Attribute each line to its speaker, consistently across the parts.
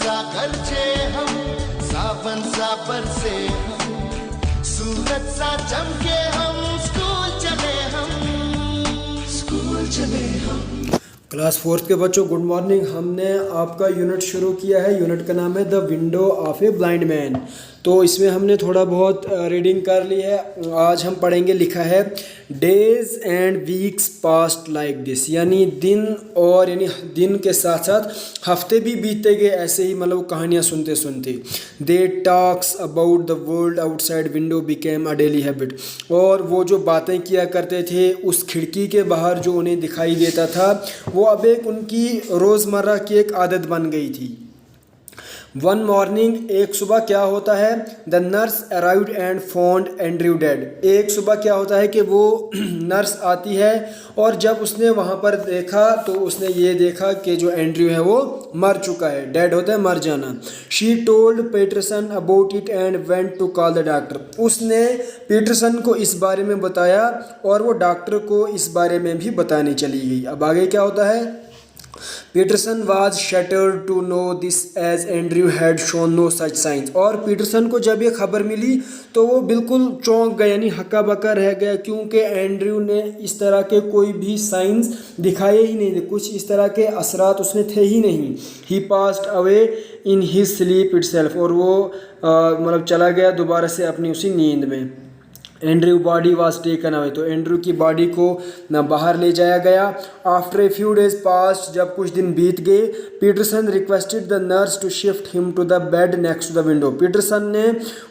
Speaker 1: सा गरजे हम, सावन सा बरसे हम, सूरज सा चमके हम, स्कूल चले हम।
Speaker 2: क्लास 4th के बच्चों गुड मॉर्निंग। हमने आपका यूनिट शुरू किया है। यूनिट का नाम है the window of a blind man. तो इसमें हमने थोड़ा बहुत रीडिंग कर ली है। आज हम पढ़ेंगे, लिखा है days and weeks past like this, यानी दिन के साथ साथ हफ्ते भी बीतते गए ऐसे ही, मतलब कहानियाँ सुनते सुनते। They talks about the world outside window became a daily habit, और वो जो बातें किया करते थे उस खिड़की के बाहर जो उन्हें दिखाई देता था वो अब एक उनकी रोज़मर्रा की एक आदत बन गई थी। वन मॉर्निंग, एक सुबह क्या होता है, the nurse arrived and found Andrew dead. एक सुबह क्या होता है कि वो नर्स आती है और जब उसने वहाँ पर देखा तो उसने ये देखा कि जो एंड्रयू है वो मर चुका है। डेड होता है मर जाना। She told Peterson about it and went to call the doctor. उसने पीटरसन को इस बारे में बताया और वो डॉक्टर को इस बारे में भी बताने चली गई। अब आगे क्या होता है, Peterson was shattered to know this as Andrew had shown no such science. और पीटरसन को जब ये खबर मिली तो वो बिल्कुल चौंक गया, यानी हक्का बक्का रह गया, क्योंकि एंड्रयू ने इस तरह के कोई भी साइंस दिखाए ही नहीं थे, कुछ इस तरह के असरात उसमें थे ही नहीं। He passed away in his sleep itself, और वो मतलब चला गया दोबारा से अपनी उसी नींद में। Andrew body was taken away, तो एंड्रयू की बॉडी को न बाहर ले जाया गया। After a few days passed, जब कुछ दिन बीत गए, Peterson requested the nurse to shift him to the bed next to the window. Peterson ने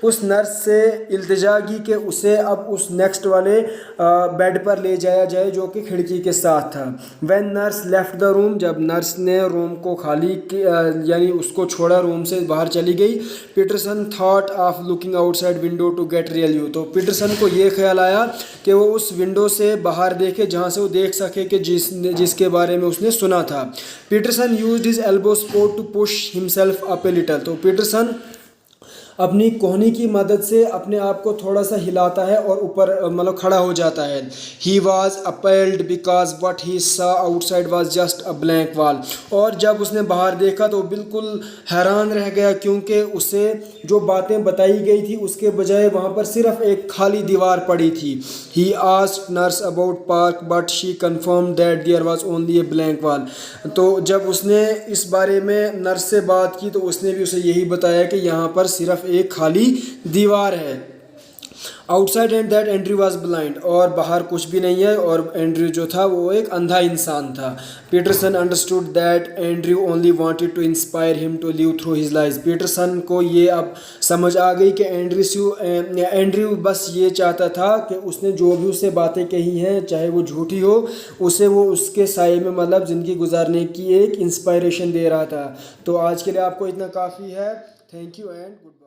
Speaker 2: उस नर्स से इल्तिजा की कि उसे अब उस नेक्स्ट वाले बेड पर ले जाया जाए जो कि खिड़की के साथ था। When nurse left the room, जब नर्स ने रूम को खाली यानी उसको छोड़ा, रूम से बाहर चली गई, Peterson thought of looking outside window to get real view. तो पीटरसन को ये ख्याल आया कि वो उस विंडो से बाहर देखे जहाँ से वो देख सके कि जिसके बारे में उसने सुना था। Peterson used his elbow support to push himself up a little. तो पीटरसन अपनी कोहनी की मदद से अपने आप को थोड़ा सा हिलाता है और ऊपर मतलब खड़ा हो जाता है। He was appalled because what he saw outside was just a blank wall. और जब उसने बाहर देखा तो बिल्कुल हैरान रह गया, क्योंकि उसे जो बातें बताई गई थी उसके बजाय वहाँ पर सिर्फ एक खाली दीवार पड़ी थी। He asked nurse about park but she confirm that there was only a blank wall. तो जब उसने इस बारे में नर्स से बात की तो उसने भी उसे यही बताया कि यहाँ पर सिर्फ एक खाली दीवार है। Outside and that Andrew was blind, और बाहर कुछ भी नहीं है, और एंड्रयू जो था वो एक अंधा इंसान था। Peterson understood that Andrew only wanted to inspire him to live through his life. Peterson को ये अब समझ आ गई कि एंड्रयू बस ये चाहता था कि उसने जो भी उससे बातें कही हैं चाहे वो झूठी हो, उसे वो उसके साए में मतलब ज़िंदगी गुजारने की एक इंस्पायरेशन दे रहा था। तो आज के लिए आपको इतना काफ़ी है। Thank you and good bye.